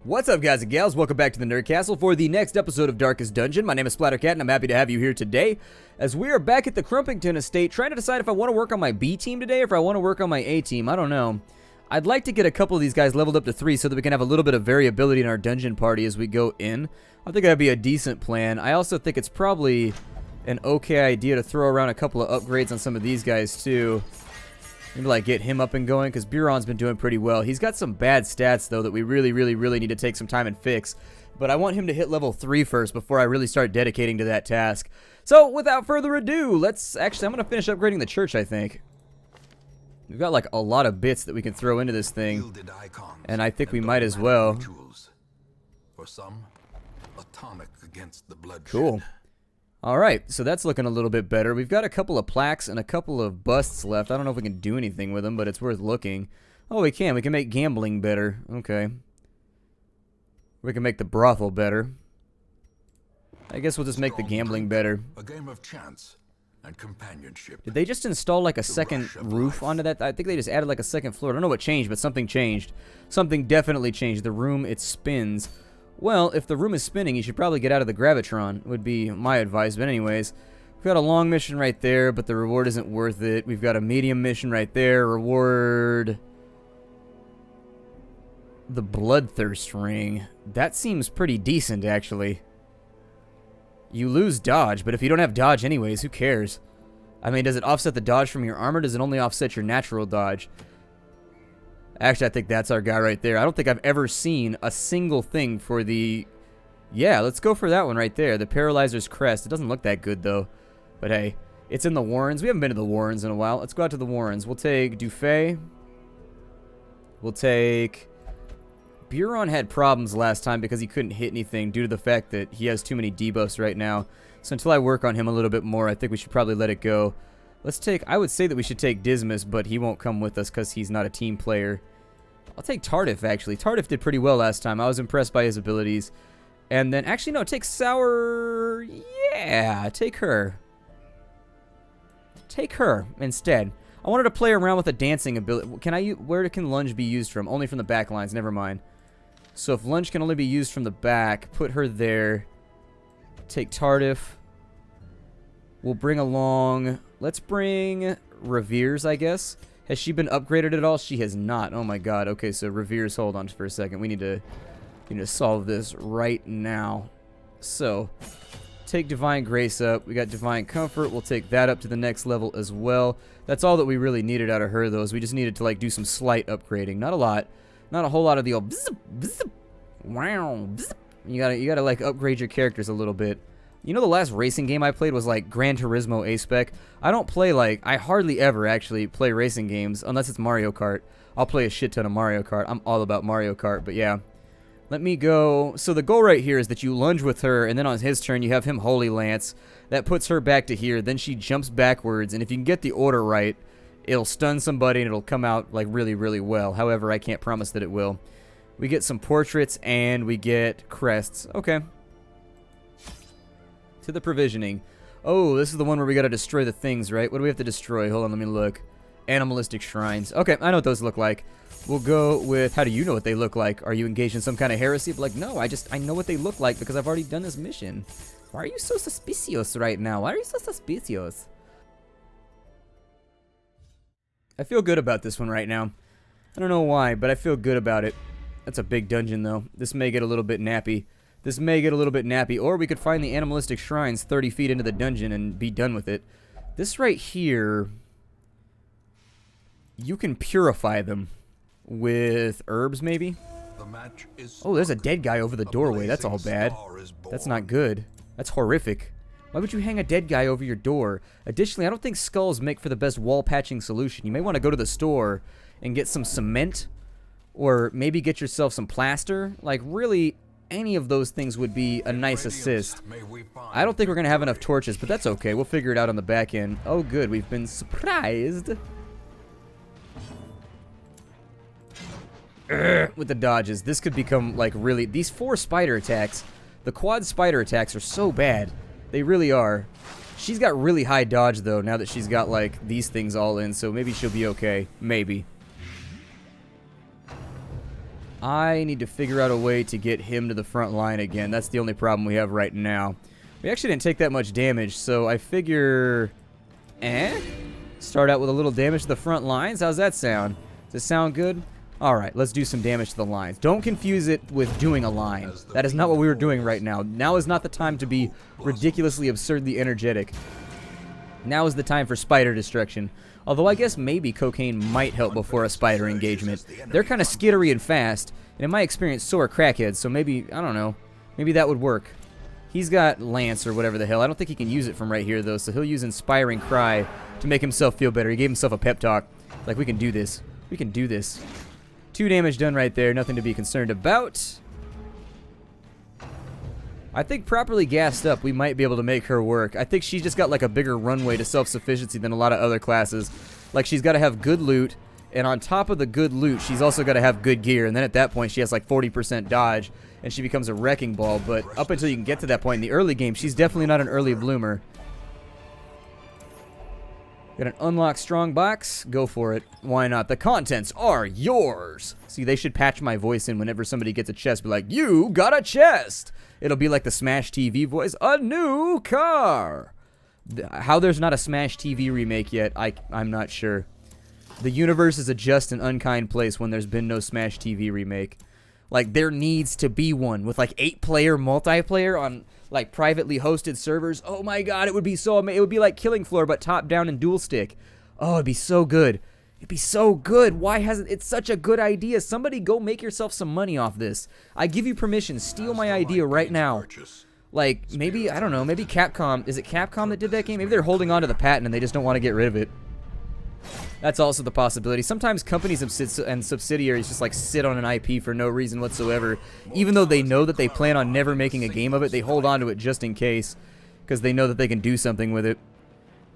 What's up, guys and gals? Welcome back to the Nerd Castle for the next episode of Darkest Dungeon. My name is Splattercat, and I'm happy to have you here today as we are back at the Crumpington Estate trying to decide if I want to work on my B team today or if I want to work on my A team. I don't know. I'd like to get a couple of these guys leveled up to 3 so that we can have a little bit of variability in our dungeon party as we go in. I think that'd be a decent plan. I also think it's probably an okay idea to throw around a couple of upgrades on some of these guys too. Maybe like get him up and going because Buron's been doing pretty well. He's got some bad stats though that we really need to take some time and fix. But I want him to hit level 3 first before I really start dedicating to that task. So without further ado, I'm going to finish upgrading the church, I think. We've got like a lot of bits that we can throw into this thing. And I think we might as well. For some, atomic against the bloodshed. Cool. Alright, so that's looking a little bit better. We've got a couple of plaques and a couple of busts left. I don't know if we can do anything with them, but it's worth looking. Oh, we can. We can make gambling better. Okay. We can make the brothel better. I guess we'll just make the gambling better. A game of chance and companionship. Did they just install like a second roof onto that? I think they just added like a second floor. I don't know what changed, but something changed. Something definitely changed. The room, it spins. Well, if the room is spinning, you should probably get out of the Gravitron, would be my advice. But anyways, we've got a long mission right there, but the reward isn't worth it. We've got a medium mission right there. Reward... the Bloodthirst Ring. That seems pretty decent, actually. You lose dodge, but if you don't have dodge anyways, who cares? I mean, does it offset the dodge from your armor? Does it only offset your natural dodge? Actually, I think that's our guy right there. I don't think I've ever seen a single thing for the... Yeah, let's go for that one right there. The Paralyzer's Crest. It doesn't look that good, though. But hey, it's in the Warrens. We haven't been to the Warrens in a while. Let's go out to the Warrens. We'll take Dufay. We'll take... Buron had problems last time because he couldn't hit anything due to the fact that he has too many debuffs right now. So until I work on him a little bit more, I think we should probably let it go. Let's take... I would say that we should take Dismas, but he won't come with us because he's not a team player. I'll take Tardif, actually. Tardif did pretty well last time. I was impressed by his abilities. And then... Actually, no, take Sour... Yeah, take her. Take her instead. I wanted to play around with a dancing ability. Where can lunge be used from? Only from the back lines. Never mind. So if lunge can only be used from the back, put her there. Take Tardif. We'll bring along... Let's bring Revere's, I guess. Has she been upgraded at all? She has not. Oh my god. Okay, so Revere's, hold on for a second. We need to solve this right now. So, take Divine Grace up. We got Divine Comfort. We'll take that up to the next level as well. That's all that we really needed out of her, though, is we just needed to, like, do some slight upgrading. Not a lot. Not a whole lot of the old bzz, bzz, wow, bzz. You gotta, like, upgrade your characters a little bit. You know the last racing game I played was like Gran Turismo A-Spec? I don't play I hardly ever actually play racing games unless it's Mario Kart. I'll play a shit ton of Mario Kart. I'm all about Mario Kart, but yeah. Let me go. So the goal right here is that you lunge with her, and then on his turn you have him Holy Lance. That puts her back to here. Then she jumps backwards, and if you can get the order right, it'll stun somebody and it'll come out like really well. However, I can't promise that it will. We get some portraits and we get crests. Okay. To the provisioning. Oh, this is the one where we gotta destroy the things, right? What do we have to destroy? Hold on, let me look. Animalistic shrines. Okay, I know what those look like. We'll go with... How do you know what they look like? Are you engaged in some kind of heresy? But like, no, I know what they look like because I've already done this mission. Why are you so suspicious right now? Why are you so suspicious? I feel good about this one right now. I don't know why, but I feel good about it. That's a big dungeon, though. This may get a little bit nappy. Or we could find the animalistic shrines 30 feet into the dungeon and be done with it. This right here, you can purify them with herbs, maybe? Oh, there's a dead guy over the doorway. That's all bad. That's not good. That's horrific. Why would you hang a dead guy over your door? Additionally, I don't think skulls make for the best wall patching solution. You may want to go to the store and get some cement, or maybe get yourself some plaster. Like, really... Any of those things would be a nice assist. I don't think we're going to have enough torches, but that's okay. We'll figure it out on the back end. Oh, good. We've been surprised. With the dodges. This could become, like, really... These 4 spider attacks, the quad spider attacks are so bad. They really are. She's got really high dodge, though, now that she's got, like, these things all in, so maybe she'll be okay. Maybe. I need to figure out a way to get him to the front line again. That's the only problem we have right now. We actually didn't take that much damage, so I figure... Start out with a little damage to the front lines. How's that sound? Does it sound good? Alright, let's do some damage to the lines. Don't confuse it with doing a line. That is not what we were doing right now. Now is not the time to be ridiculously, absurdly energetic. Now is the time for spider destruction. Although I guess maybe cocaine might help before a spider engagement. They're kind of skittery and fast, and in my experience, so are crackheads, so maybe, I don't know, maybe that would work. He's got Lance or whatever the hell. I don't think he can use it from right here, though, so he'll use Inspiring Cry to make himself feel better. He gave himself a pep talk. Like, we can do this. We can do this. 2 damage done right there. Nothing to be concerned about. I think properly gassed up, we might be able to make her work. I think she's just got, like, a bigger runway to self-sufficiency than a lot of other classes. Like, she's got to have good loot, and on top of the good loot, she's also got to have good gear, and then at that point, she has, like, 40% dodge, and she becomes a wrecking ball, but up until you can get to that point in the early game, she's definitely not an early bloomer. Got an unlock strong box? Go for it. Why not? The contents are yours! See, they should patch my voice in whenever somebody gets a chest. Be like, you got a chest! It'll be like the Smash TV voice. A new car! How there's not a Smash TV remake yet, I'm not sure. The universe is a just and unkind place when there's been no Smash TV remake. Like, there needs to be one with, like, 8-player multiplayer on, like, privately hosted servers. Oh, my God, it would be so amazing. It would be like Killing Floor, but top-down and dual-stick. Oh, it'd be so good. It'd be so good. Why hasn't... It's such a good idea. Somebody go make yourself some money off this. I give you permission. Steal my idea right now. Like, maybe, I don't know, maybe Capcom... Is it Capcom that did that game? Maybe they're holding on to the patent and they just don't want to get rid of it. That's also the possibility. Sometimes companies and subsidiaries just like sit on an IP for no reason whatsoever. Even though they know that they plan on never making a game of it, they hold on to it just in case. Because they know that they can do something with it.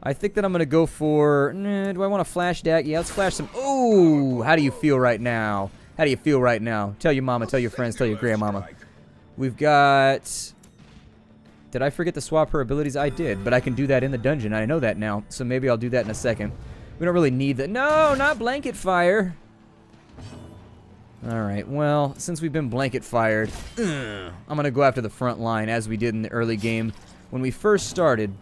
I think that I'm going to go for... do I want a flash DAC? Yeah, let's flash some... Ooh! How do you feel right now? How do you feel right now? Tell your mama, tell your friends, tell your grandmama. We've got... Did I forget to swap her abilities? I did, but I can do that in the dungeon. I know that now, so maybe I'll do that in a second. We don't really need that. No, not blanket fire. Alright, well, since we've been blanket fired, I'm going to go after the front line as we did in the early game. When we first started,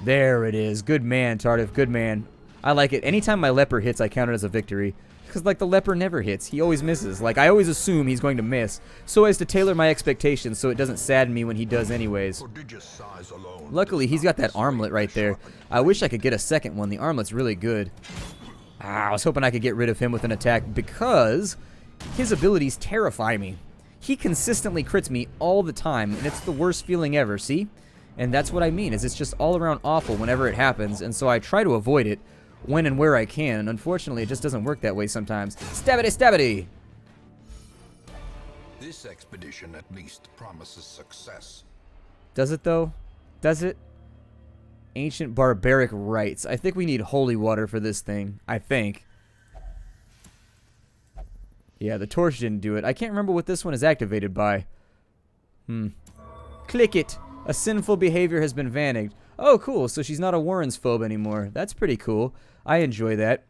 there it is. Good man, Tardif, good man. I like it. Anytime my leper hits, I count it as a victory. Because, like, the leper never hits. He always misses. Like, I always assume he's going to miss, so as to tailor my expectations so it doesn't sadden me when he does anyways. Luckily, he's got that armlet right there. I wish I could get a second one. The armlet's really good. I was hoping I could get rid of him with an attack because his abilities terrify me. He consistently crits me all the time, and it's the worst feeling ever, see? And that's what I mean, is it's just all around awful whenever it happens, and so I try to avoid it when and where I can, and unfortunately it just doesn't work that way sometimes. Stabbity, stabbity! This expedition at least promises success. Does it though? Does it? Ancient barbaric rites. I think we need holy water for this thing. I think. Yeah, the torch didn't do it. I can't remember what this one is activated by. Click it! A sinful behavior has been vanquished. Oh, cool. So she's not a Warren's phobe anymore. That's pretty cool. I enjoy that.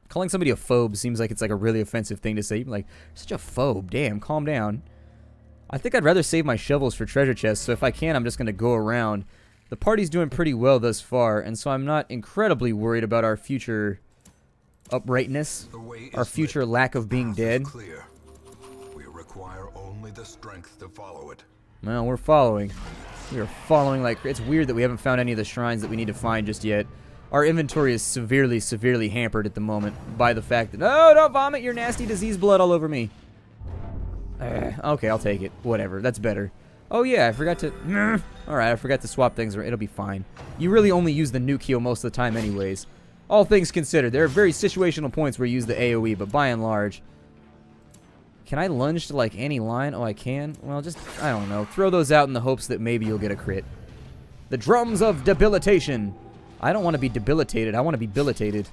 Calling somebody a phobe seems like it's like a really offensive thing to say. You're like, such a phobe. Damn, calm down. I think I'd rather save my shovels for treasure chests, so if I can, I'm just going to go around. The party's doing pretty well thus far, and so I'm not incredibly worried about our future uprightness, our future lack of being dead. Clear. We require only the strength to follow it. Well, we're following. We are following like... It's weird that we haven't found any of the shrines that we need to find just yet. Our inventory is severely, severely hampered at the moment by the fact that... Oh, don't vomit your nasty disease blood all over me. Okay, I'll take it. Whatever, that's better. Oh yeah, I forgot to... Alright, I forgot to swap things. It'll be fine. You really only use the nuke heal most of the time anyways. All things considered, there are very situational points where you use the AoE, but by and large... Can I lunge to, like, any line? Oh, I can? Well, just, I don't know. Throw those out in the hopes that maybe you'll get a crit. The drums of debilitation. I don't want to be debilitated. I want to be billitated.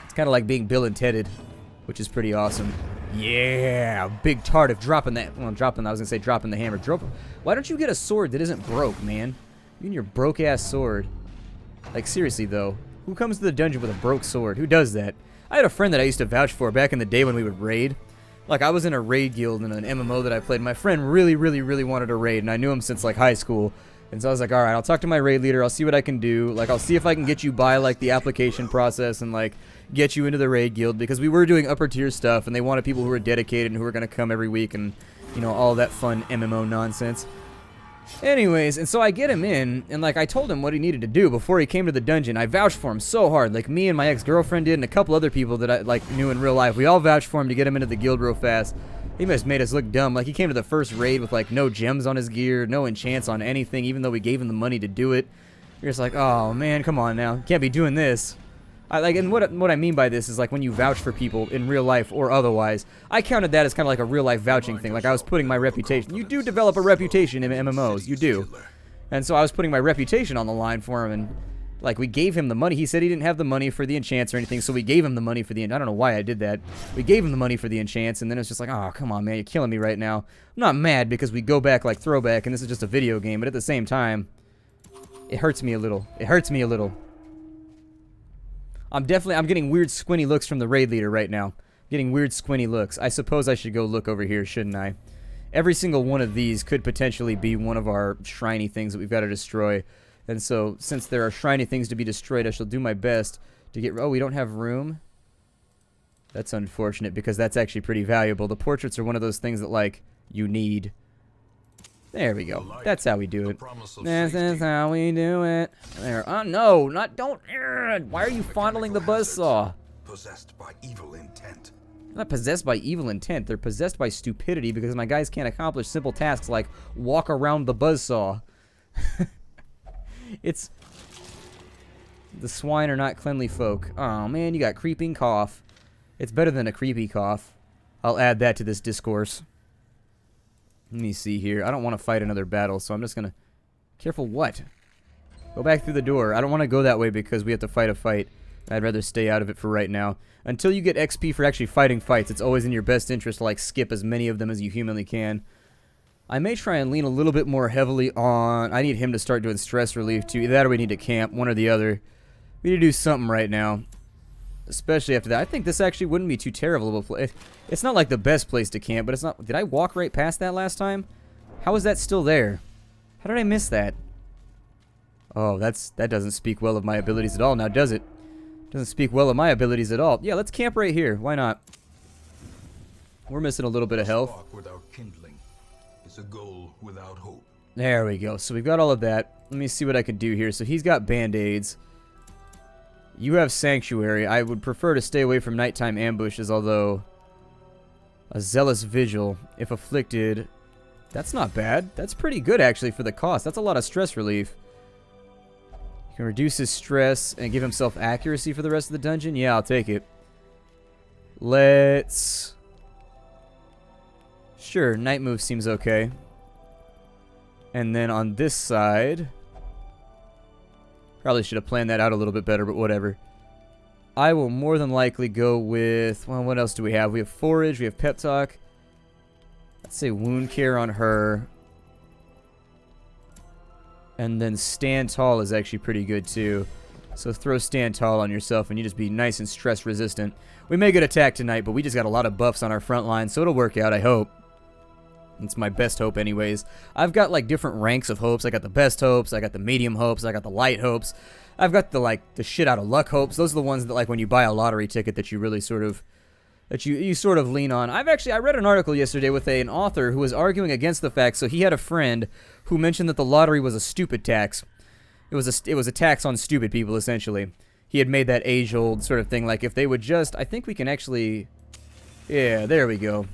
It's kind of like being Bill and Tedded, which is pretty awesome. Yeah! Big Tardif dropping that. Well, dropping, I was going to say dropping the hammer. Why don't you get a sword that isn't broke, man? You and your broke-ass sword. Like, seriously, though. Who comes to the dungeon with a broke sword? Who does that? I had a friend that I used to vouch for back in the day when we would raid. Like, I was in a raid guild in an MMO that I played. My friend really, really, really wanted to raid, and I knew him since, like, high school. And so I was like, alright, I'll talk to my raid leader, I'll see what I can do. Like, I'll see if I can get you by, like, the application process and, like, get you into the raid guild. Because we were doing upper tier stuff, and they wanted people who were dedicated and who were going to come every week and, you know, all that fun MMO nonsense. Anyways, and so I get him in, and, like, I told him what he needed to do before he came to the dungeon. I vouched for him so hard. Like, me and my ex-girlfriend did, and a couple other people that I, like, knew in real life. We all vouched for him to get him into the guild real fast. He must have made us look dumb. Like, he came to the first raid with, like, no gems on his gear, no enchants on anything, even though we gave him the money to do it. You're just like, oh, man, come on now. Can't be doing this. And what I mean by this is, like, when you vouch for people in real life or otherwise, I counted that as kind of like a real-life vouching thing. Like, I was putting my reputation. You do develop a reputation in MMOs. You do. And so I was putting my reputation on the line for him, and, like, we gave him the money. He said he didn't have the money for the enchants or anything, so we gave him the money for the... I don't know why I did that. We gave him the money for the enchants, and then it's just like, oh, come on, man, you're killing me right now. I'm not mad because we go back like throwback, and this is just a video game, but at the same time, it hurts me a little. It hurts me a little. I'm getting weird squinty looks from the raid leader right now. Getting weird squinty looks. I suppose I should go look over here, shouldn't I? Every single one of these could potentially be one of our shiny things that we've got to destroy. And so, since there are shiny things to be destroyed, I shall do my best to get... Oh, we don't have room? That's unfortunate, because that's actually pretty valuable. The portraits are one of those things that, like, you need. There we go. That's how we do it. This is how we do it. There. Oh, no. Don't... Why are you fondling the buzzsaw? Possessed by evil intent. They're not possessed by evil intent. They're possessed by stupidity because my guys can't accomplish simple tasks like walk around the buzzsaw. It's... The swine are not cleanly folk. Oh, man, you got creeping cough. It's better than a creepy cough. I'll add that to this discourse. Let me see here. I don't want to fight another battle, so I'm just going to... Careful what? Go back through the door. I don't want to go that way because we have to fight a fight. I'd rather stay out of it for right now. Until you get XP for actually fighting fights, it's always in your best interest to, like, skip as many of them as you humanly can. I may try and lean a little bit more heavily on... I need him to start doing stress relief, too. Either that or we need to camp, one or the other. We need to do something right now. Especially after that. I think this actually wouldn't be too terrible of a place. It's not like the best place to camp, but it's not... Did I walk right past that last time? How is that still there? How did I miss that? Oh, that doesn't speak well of my abilities at all now, does it? Doesn't speak well of my abilities at all. Yeah, let's camp right here. Why not? We're missing a little bit of health. Without kindling is a goal without hope. There we go. So we've got all of that. Let me see what I can do here. So he's got band-aids. You have Sanctuary. I would prefer to stay away from nighttime ambushes, although... A Zealous Vigil, if afflicted... That's not bad. That's pretty good, actually, for the cost. That's a lot of stress relief. He can reduce his stress and give himself accuracy for the rest of the dungeon. Yeah, I'll take it. Let's... Sure, Night Move seems okay. And then on this side... Probably should have planned that out a little bit better, but whatever. I will more than likely go with... Well, what else do we have? We have Forage, we have Pep Talk. Let's say Wound Care on her. And then Stand Tall is actually pretty good, too. So throw Stand Tall on yourself, and you just be nice and stress resistant. We may get attacked tonight, but we just got a lot of buffs on our front line, so it'll work out, I hope. It's my best hope anyways. I've got, like, different ranks of hopes. I got the best hopes, I got the medium hopes, I got the light hopes. I've got the, like, the shit out of luck hopes. Those are the ones that, like, when you buy a lottery ticket that you really sort of... That you sort of lean on. I read an article yesterday with an author who was arguing against the fact, so he had a friend who mentioned that the lottery was a stupid tax. It was a tax on stupid people, essentially. He had made that age-old sort of thing, like, if they would just... I think we can actually... Yeah, there we go.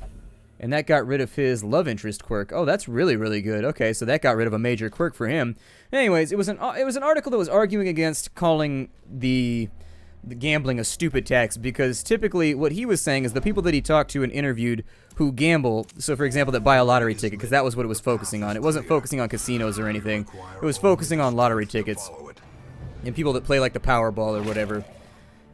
And that got rid of his love interest quirk. Oh, that's really, really good. Okay, so that got rid of a major quirk for him. Anyways, it was an article that was arguing against calling the gambling a stupid tax, because typically what he was saying is the people that he talked to and interviewed who gamble, so for example that buy a lottery ticket, because that was what it was focusing on. It wasn't focusing on casinos or anything. It was focusing on lottery tickets and people that play like the Powerball or whatever.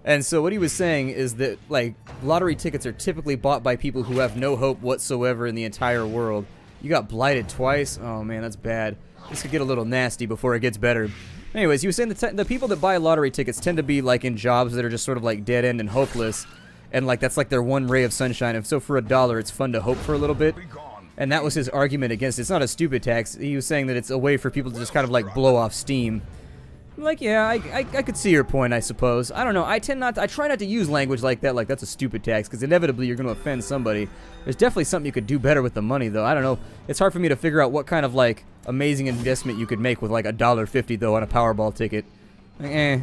And so what he was saying is that, like, lottery tickets are typically bought by people who have no hope whatsoever in the entire world. You got blighted twice? Oh man, that's bad. This could get a little nasty before it gets better. Anyways, you were saying the people that buy lottery tickets tend to be like in jobs that are just sort of like dead end and hopeless, and like that's like their one ray of sunshine. And so for $1, it's fun to hope for a little bit. And that was his argument against it. It's not a stupid tax. He was saying that it's a way for people to just kind of like blow off steam. Like, yeah, I could see your point, I suppose. I don't know. I try not to use language like that, like that's a stupid tax, because inevitably you're going to offend somebody. There's definitely something you could do better with the money, though. I don't know. It's hard for me to figure out what kind of, like, amazing investment you could make with, like, $1.50, though, on a Powerball ticket. I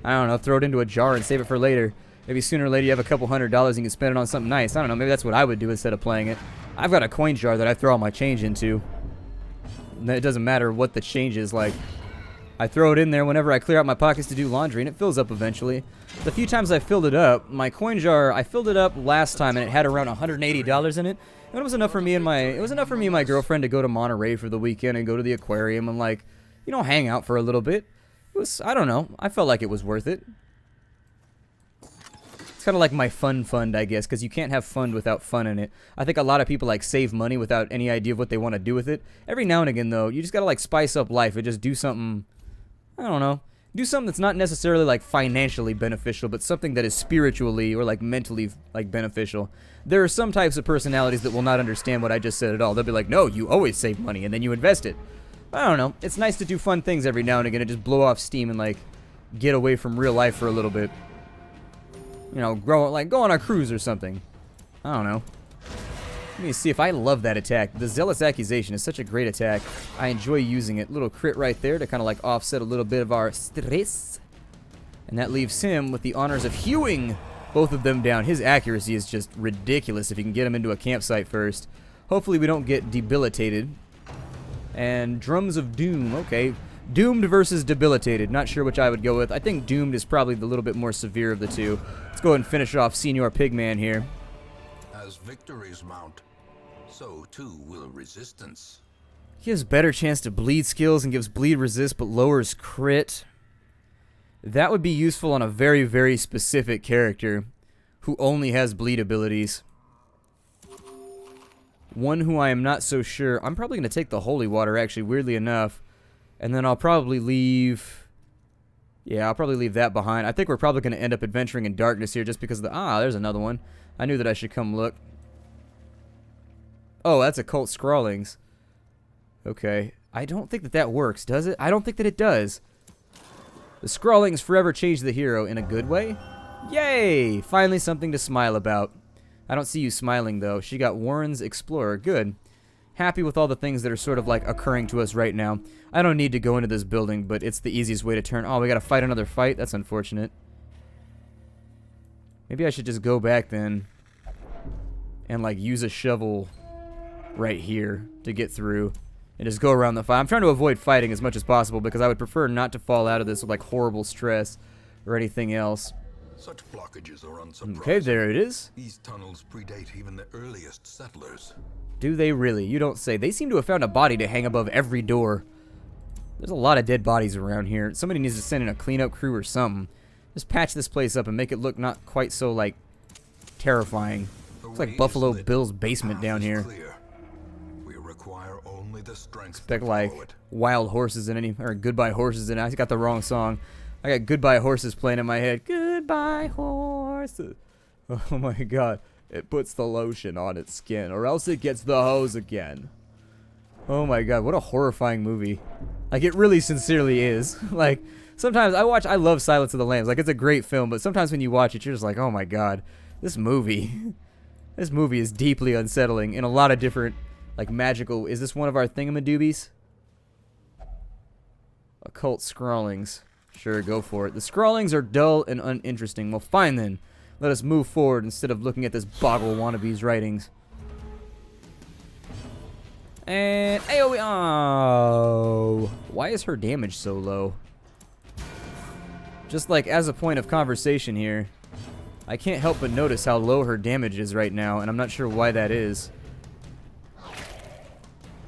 don't know. Throw it into a jar and save it for later. Maybe sooner or later you have a couple $100 and you can spend it on something nice. I don't know. Maybe that's what I would do instead of playing it. I've got a coin jar that I throw all my change into. It doesn't matter what the change is, like... I throw it in there whenever I clear out my pockets to do laundry, and it fills up eventually. The few times I filled it up, my coin jar, I filled it up last time, and it had around $180 in it. And it was enough for me and my girlfriend to go to Monterey for the weekend and go to the aquarium and, like, you know, hang out for a little bit. It was, I don't know, I felt like it was worth it. It's kind of like my fun fund, I guess, because you can't have fun without fun in it. I think a lot of people, like, save money without any idea of what they want to do with it. Every now and again, though, you just got to, like, spice up life and just do something... I don't know. Do something that's not necessarily like financially beneficial, but something that is spiritually or like mentally like beneficial. There are some types of personalities that will not understand what I just said at all. They'll be like, no, you always save money and then you invest it. I don't know. It's nice to do fun things every now and again and just blow off steam and like get away from real life for a little bit. You know, go on a cruise or something. I don't know. Let me see if I love that attack. The Zealous Accusation is such a great attack. I enjoy using it. Little crit right there to kind of like offset a little bit of our stress. And that leaves him with the honors of hewing both of them down. His accuracy is just ridiculous if you can get him into a campsite first. Hopefully we don't get debilitated. And Drums of Doom. Okay. Doomed versus debilitated. Not sure which I would go with. I think Doomed is probably the little bit more severe of the two. Let's go ahead and finish off Senior Pigman here. As victories mount, so too will resistance. He has better chance to bleed skills and gives bleed resist but lowers crit. That would be useful on a very, very specific character who only has bleed abilities. One who I am not so sure. I'm probably going to take the Holy Water, actually, weirdly enough. And then I'll probably leave... Yeah, I'll probably leave that behind. I think we're probably going to end up adventuring in darkness here just because of the... Ah, there's another one. I knew that I should come look. Oh, that's Occult Scrawlings. Okay. I don't think that that works, does it? I don't think that it does. The Scrawlings forever change the hero in a good way. Yay! Finally something to smile about. I don't see you smiling, though. She got Warren's Explorer. Good. Happy with all the things that are sort of, like, occurring to us right now. I don't need to go into this building, but it's the easiest way to turn... Oh, we gotta fight another fight? That's unfortunate. Maybe I should just go back then and like use a shovel right here to get through and just go around the fight. I'm trying to avoid fighting as much as possible because I would prefer not to fall out of this with like horrible stress or anything else. Such blockages are unsurprising. Okay, there it is. These tunnels predate even the earliest settlers. Do they really? You don't say. They seem to have found a body to hang above every door. There's a lot of dead bodies around here. Somebody needs to send in a cleanup crew or something. Just patch this place up and make it look not quite so, like, terrifying. Looks like Buffalo Bill's basement down here. We require only the strength Expect, like, wild horses in any... Or goodbye horses in... I got the wrong song. I got goodbye horses playing in my head. Goodbye horses. Oh, my God. It puts the lotion on its skin, or else it gets the hose again. Oh, my God. What a horrifying movie. Like, it really sincerely is. Like... Sometimes I love Silence of the Lambs. Like, it's a great film, but sometimes when you watch it, you're just like, oh my God, this movie is deeply unsettling in a lot of different, like, magical... Is this one of our thingamadoobies? Occult Scrawlings. Sure, go for it. The Scrawlings are dull and uninteresting. Well, fine then. Let us move forward instead of looking at this Boggle wannabe's writings. And AoE. Oh, why is her damage so low? Just like as a point of conversation here, I can't help but notice how low her damage is right now, and I'm not sure why that is.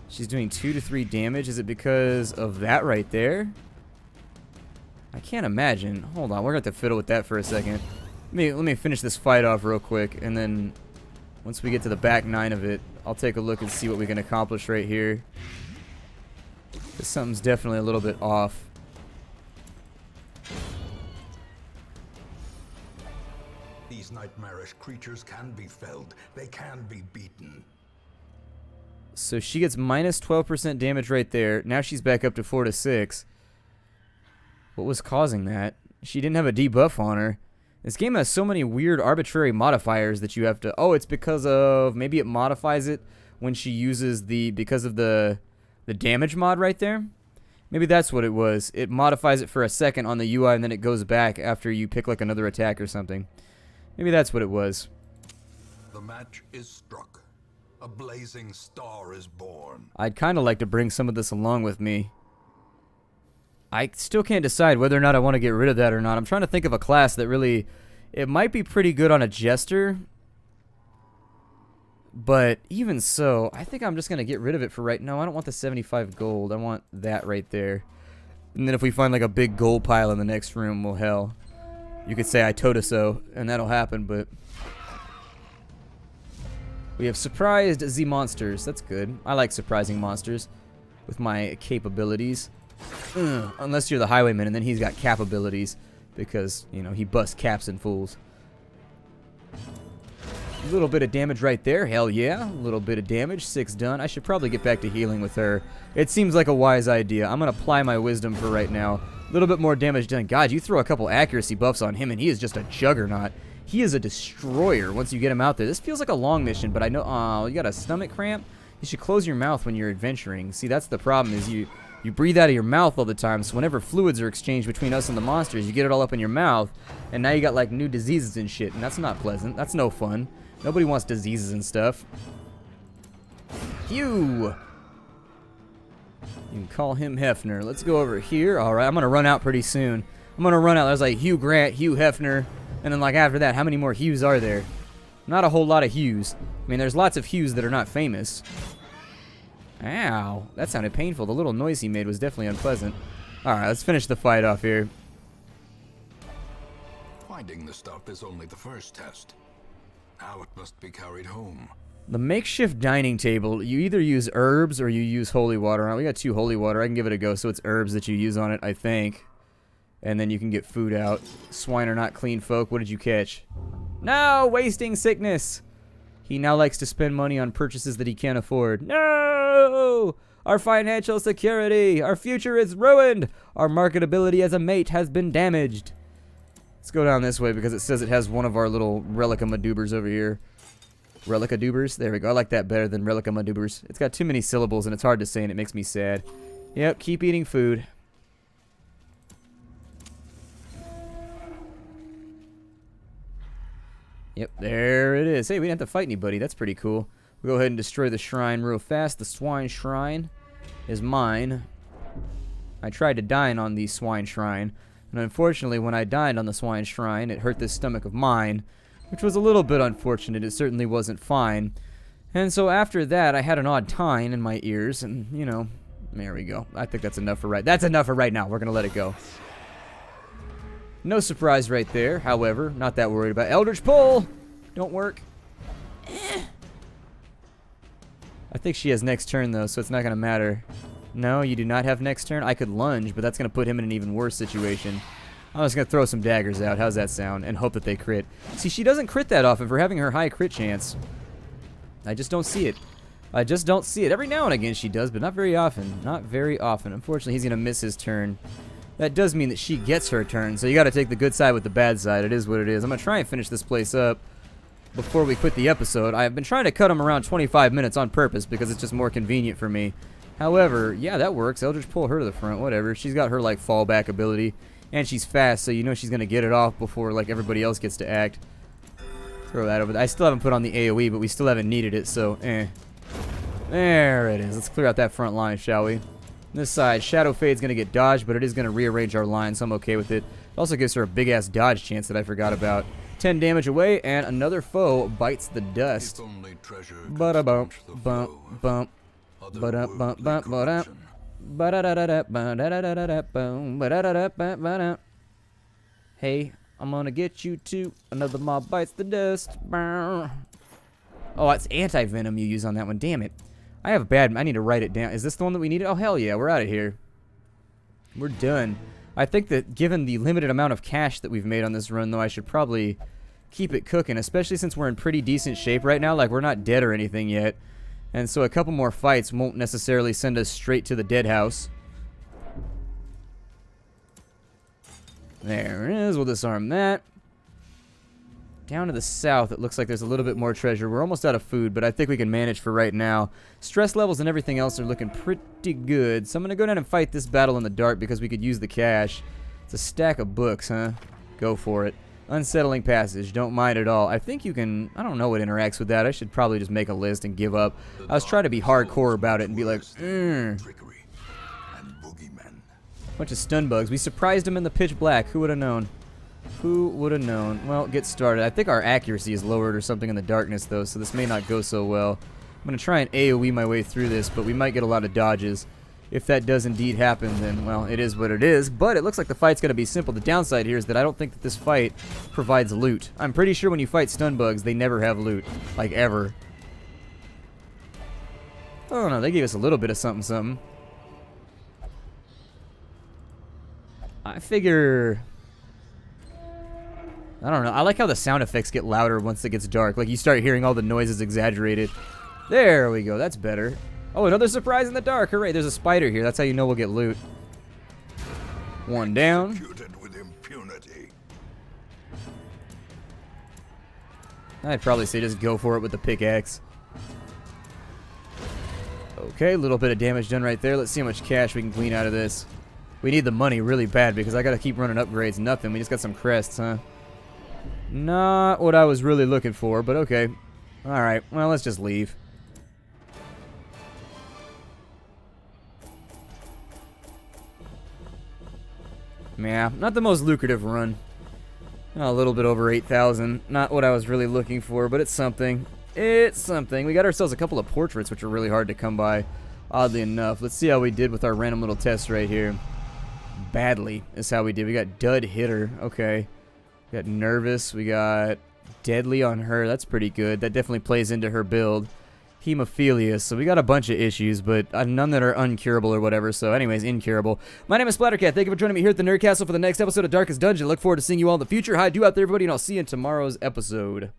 She's doing 2 to 3 damage. Is it because of that right there? I can't imagine. Hold on, we're going to have to fiddle with that for a second. Let me finish this fight off real quick, and then once we get to the back 9 of it, I'll take a look and see what we can accomplish right here. Because something's definitely a little bit off. These nightmarish creatures can be felled. They can be beaten. So she gets minus 12% damage right there. Now she's back up to 4 to 6. What was causing that? She didn't have a debuff on her. This game has so many weird arbitrary modifiers that you have to... Oh, it's because of... Maybe it modifies it when she uses the... Because of the damage mod right there? Maybe that's what it was. It modifies it for a second on the UI and then it goes back after you pick like another attack or something. Maybe that's what it was. The match is struck. A blazing star is born. I'd kind of like to bring some of this along with me. I still can't decide whether or not I want to get rid of that or not. I'm trying to think of a class that really... It might be pretty good on a Jester. But even so, I think I'm just going to get rid of it for right now. I don't want the 75 gold. I want that right there. And then if we find like a big gold pile in the next room, well, hell. You could say I told us so, and that'll happen, but... We have surprised the monsters. That's good. I like surprising monsters with my capabilities. Unless you're the highwayman, and then he's got capabilities because, you know, he busts caps and fools. A little bit of damage right there. Hell yeah. A little bit of damage. 6 done. I should probably get back to healing with her. It seems like a wise idea. I'm going to apply my wisdom for right now. A little bit more damage done. God, you throw a couple accuracy buffs on him, and he is just a juggernaut. He is a destroyer once you get him out there. This feels like a long mission, but I know... Oh, you got a stomach cramp? You should close your mouth when you're adventuring. See, that's the problem, is you breathe out of your mouth all the time, so whenever fluids are exchanged between us and the monsters, you get it all up in your mouth, and now you got, like, new diseases and shit, and that's not pleasant. That's no fun. Nobody wants diseases and stuff. Hugh! You can call him Hefner. Let's go over here. Alright, I'm going to run out pretty soon. I'm going to run out. There's like Hugh Grant, Hugh Hefner, and then like after that, how many more Hughes are there? Not a whole lot of Hughes. I mean, there's lots of Hughes that are not famous. Ow, that sounded painful. The little noise he made was definitely unpleasant. Alright, let's finish the fight off here. Finding the stuff is only the first test. Now it must be carried home. The makeshift dining table, you either use herbs or you use holy water. Right, we got 2 holy water. I can give it a go, so it's herbs that you use on it, I think. And then you can get food out. Swine are not clean folk. What did you catch? No! Wasting sickness! He now likes to spend money on purchases that he can't afford. No! Our financial security! Our future is ruined! Our marketability as a mate has been damaged. Let's go down this way because it says it has one of our little relica-madoobers over here. Relica-doobers? There we go. I like that better than relica-madoobers. It's got too many syllables and it's hard to say and it makes me sad. Yep, keep eating food. Yep, there it is. Hey, we didn't have to fight anybody. That's pretty cool. We'll go ahead and destroy the shrine real fast. The swine shrine is mine. I tried to dine on the swine shrine. And unfortunately, when I dined on the swine shrine, it hurt this stomach of mine. Which was a little bit unfortunate. It certainly wasn't fine. And so after that, I had an odd tine in my ears. And, you know, there we go. I think that's enough for right. That's enough for right now. We're going to let it go. No surprise right there. However, not that worried about Eldritch Pull. Don't work. I think she has next turn, though, so it's not going to matter. No, you do not have next turn. I could lunge, but that's going to put him in an even worse situation. I'm just going to throw some daggers out. How's that sound? And hope that they crit. See, she doesn't crit that often for having her high crit chance. I just don't see it. I just don't see it. Every now and again she does, but not very often. Not very often. Unfortunately, he's going to miss his turn. That does mean that she gets her turn, so you got to take the good side with the bad side. It is what it is. I'm going to try and finish this place up before we quit the episode. I've been trying to cut them around 25 minutes on purpose because it's just more convenient for me. However, yeah, that works. Eldritch Pull her to the front, whatever. She's got her, like, fallback ability, and she's fast, so you know she's going to get it off before, like, everybody else gets to act. Throw that over there. I still haven't put on the AoE, but we still haven't needed it, so, There it is. Let's clear out that front line, shall we? This side, Shadow Fade's going to get dodged, but it is going to rearrange our line, so I'm okay with it. It also gives her a big-ass dodge chance that I forgot about. 10 damage away, and another foe bites the dust. Ba-da-bump, bump, bump. Ba-da-bump, bump, ba-da. Ba-da-da-da-da-ba-da-da-da-da-boom. Hey, I'm going to get you too. Another mob bites the dust. Oh, it's anti-venom you use on that one. Damn it. I need to write it down. Is this the one that we needed? Oh, hell yeah. We're out of here. We're done. I think that given the limited amount of cash that we've made on this run, though, I should probably keep it cooking, especially since we're in pretty decent shape right now. Like, we're not dead or anything yet. And so a couple more fights won't necessarily send us straight to the dead house. There it is. We'll disarm that. Down to the south, it looks like there's a little bit more treasure. We're almost out of food, but I think we can manage for right now. Stress levels and everything else are looking pretty good. So I'm going to go down and fight this battle in the dark because we could use the cash. It's a stack of books, huh? Go for it. Unsettling passage. Don't mind at all. I think you can... I don't know what interacts with that. I should probably just make a list and give up. I was trying to be hardcore about it and be like, bunch of stun bugs. We surprised him in the pitch black. Who would have known? Who would have known? Well, get started. I think our accuracy is lowered or something in the darkness, though, so this may not go so well. I'm going to try and AoE my way through this, but we might get a lot of dodges. If that does indeed happen, then, well, it is what it is. But it looks like the fight's going to be simple. The downside here is that I don't think that this fight provides loot. I'm pretty sure when you fight stun bugs, they never have loot. Like, ever. I don't know. They gave us a little bit of something. I figure... I don't know. I like how the sound effects get louder once it gets dark. Like, you start hearing all the noises exaggerated. There we go. That's better. Oh, another surprise in the dark. Hooray. There's a spider here. That's how you know we'll get loot. One down. Executed with impunity. I'd probably say just go for it with the pickaxe. Okay, a little bit of damage done right there. Let's see how much cash we can clean out of this. We need the money really bad because I got to keep running upgrades. Nothing. We just got some crests, huh? Not what I was really looking for, but okay. Alright, well, let's just leave. Yeah, not the most lucrative run. A little bit over 8,000. Not what I was really looking for, but it's something. It's something. We got ourselves a couple of portraits, which are really hard to come by, oddly enough. Let's see how we did with our random little test right here. Badly is how we did. We got dud hitter. Okay. We got nervous. We got deadly on her. That's pretty good. That definitely plays into her build. Hemophilia. So we got a bunch of issues, but none that are uncurable or whatever. So anyways, incurable. My name is Splattercat. Thank you for joining me here at the Nerd Castle for the next episode of Darkest Dungeon. Look forward to seeing you all in the future. Hi, do out there, everybody, and I'll see you in tomorrow's episode.